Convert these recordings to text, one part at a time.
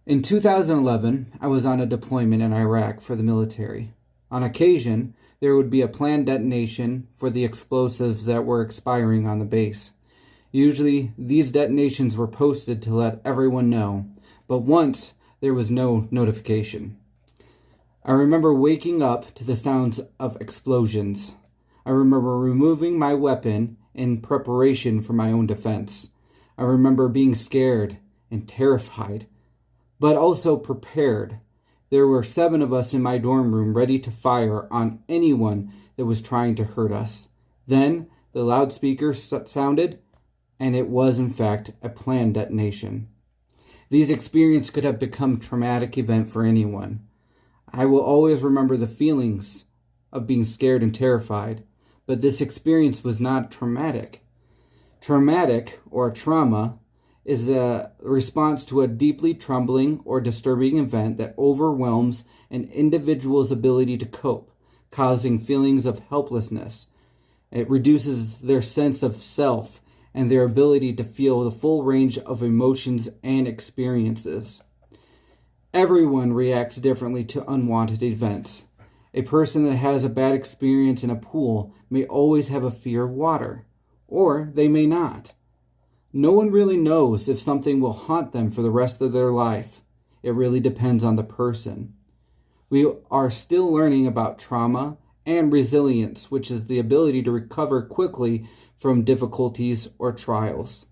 In 2011, I was on a deployment in Iraq for the military. On occasion, there would be a planned detonation for the explosives that were expiring on the base. Usually, these detonations were posted to let everyone know, but once there was no notification. I remember waking up to the sounds of explosions. I remember removing my weapon in preparation for my own defense. I remember being scared and terrified, but also prepared. There were 7 of us in my dorm room ready to fire on anyone that was trying to hurt us. Then the loudspeaker sounded, and it was in fact a planned detonation. These experiences could have become a traumatic event for anyone. I will always remember the feelings of being scared and terrified, but this experience was not traumatic. Traumatic, or trauma, is a response to a deeply troubling or disturbing event that overwhelms an individual's ability to cope, causing feelings of helplessness. It reduces their sense of self and their ability to feel the full range of emotions and experiences. Everyone reacts differently to unwanted events. A person that has a bad experience in a pool may always have a fear of water, or they may not. No one really knows if something will haunt them for the rest of their life. It really depends on the person. We are still learning about trauma and resilience, which is the ability to recover quickly from difficulties or trials.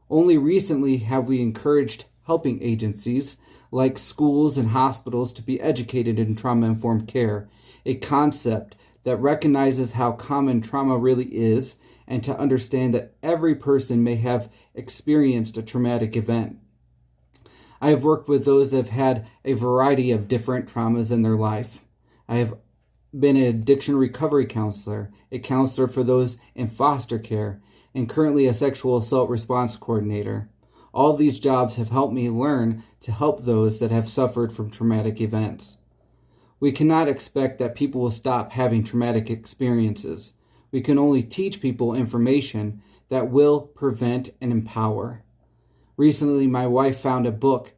Only recently have we encouraged helping agencies like schools and hospitals to be educated in trauma-informed care, a concept that recognizes how common trauma really is and to understand that every person may have experienced a traumatic event. I have worked with those that have had a variety of different traumas in their life. I have been an addiction recovery counselor, a counselor for those in foster care, and currently a sexual assault response coordinator. All of these jobs have helped me learn to help those that have suffered from traumatic events. We cannot expect that people will stop having traumatic experiences. We can only teach people information that will prevent and empower. Recently, my wife found a book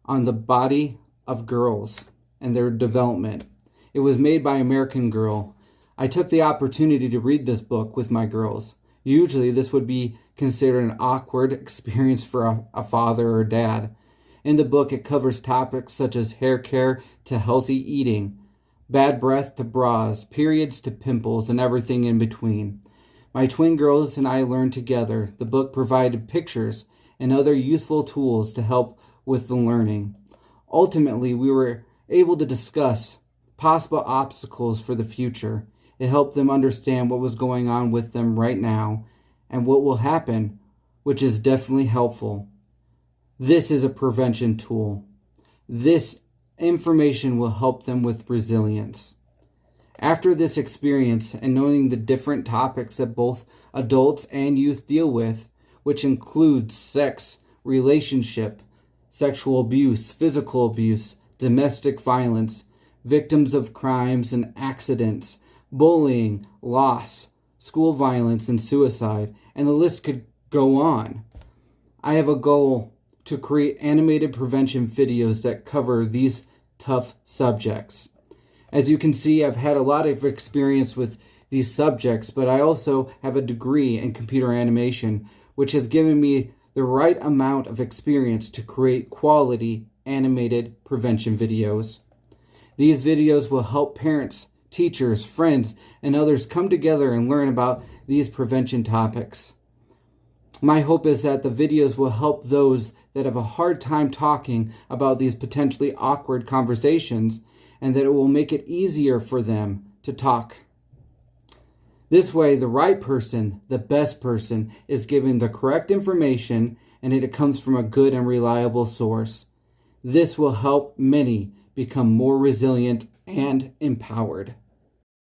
on the body of girls and their development. It was made by American Girl. I took the opportunity to read this book with my girls. Usually, this would be considered an awkward experience for a father or dad. In the book, it covers topics such as hair care to healthy eating, bad breath to bras, periods to pimples, and everything in between. My twin girls and I learned together. The book provided pictures and other useful tools to help with the learning. Ultimately, we were able to discuss possible obstacles for the future. It helped them understand what was going on with them right now and what will happen, which is definitely helpful. This is a prevention tool. This information will help them with resilience. After this experience and knowing the different topics that both adults and youth deal with, which includes sex, relationship, sexual abuse, physical abuse, domestic violence, victims of crimes and accidents, bullying, loss, school violence, and suicide, and the list could go on. I have a goal to create animated prevention videos that cover these tough subjects. As you can see, I've had a lot of experience with these subjects, but I also have a degree in computer animation, which has given me the right amount of experience to create quality animated prevention videos. These videos will help parents, teachers, friends, and others come together and learn about these prevention topics. My hope is that the videos will help those that have a hard time talking about these potentially awkward conversations, and that it will make it easier for them to talk. This way, the right person, the best person, is given the correct information, and it comes from a good and reliable source. This will help many become more resilient and empowered.